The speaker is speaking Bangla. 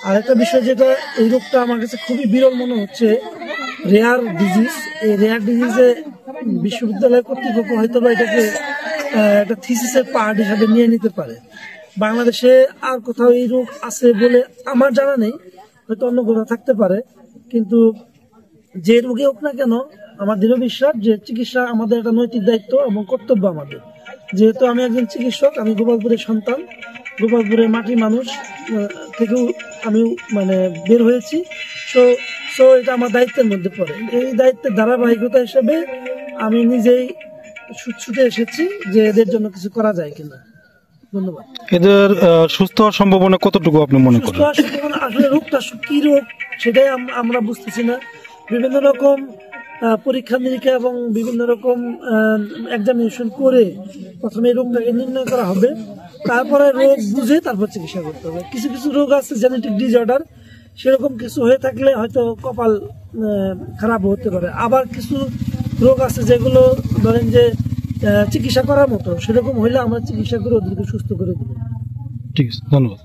আরেকটা বিষয় যেটা এই রোগটা আমার কাছে খুবই বিরল মনে হচ্ছে, রেয়ার ডিজিজ। এই রেয়ার ডিজিজে বিশ্ববিদ্যালয় কর্তৃপক্ষ হয়তো বা এটাকে একটা থিসিসের পার্ট হিসাবে নিয়ে নিতে পারে। বাংলাদেশে আর কোথাও এই রোগ আছে বলে আমার জানা নেই, হয়তো অন্য কোথাও থাকতে পারে। কিন্তু যে রোগে হোক না কেন, আমার দৃঢ় বিশ্বাস যে চিকিৎসা আমাদের একটা নৈতিক দায়িত্ব এবং কর্তব্য আমাদের। যেহেতু আমি একজন চিকিৎসক, আমি গোপালপুরের সন্তান, গোপালপুরের মাটির মানুষ থেকেও আমি বের হয়েছি। সো এটা আমার দায়িত্বের মধ্যে পড়ে। এই দায়িত্বের ধারাবাহিকতা হিসেবে আমি নিজেই ছুটে এসেছি যে এদের জন্য কিছু করা যায় কিনা। ধন্যবাদ। এদের সুস্থ হওয়ার সম্ভাবনা কতটুকু আপনি মনে করেন? আসলে রোগটা কি রোগ সেটাই আমরা বুঝতেছি না। বিভিন্ন রকম পরীক্ষা নিরীক্ষা এবং বিভিন্ন রকম এক্সামিনেশন করে প্রথমে এই রোগটাকে নির্ণয় করা হবে, তারপরে রোগ বুঝে তারপর চিকিৎসা করতে হবে। কিছু কিছু রোগ আছে জেনেটিক ডিসঅর্ডার, সেরকম কিছু হয়ে থাকলে হয়তো কপাল খারাপ হতে পারে। আবার কিছু রোগ আছে যেগুলো ধরেন যে চিকিৎসা করার মতো, সেরকম হইলে আমরা চিকিৎসা করে ওদেরকে সুস্থ করে দেবো। ঠিক আছে, ধন্যবাদ।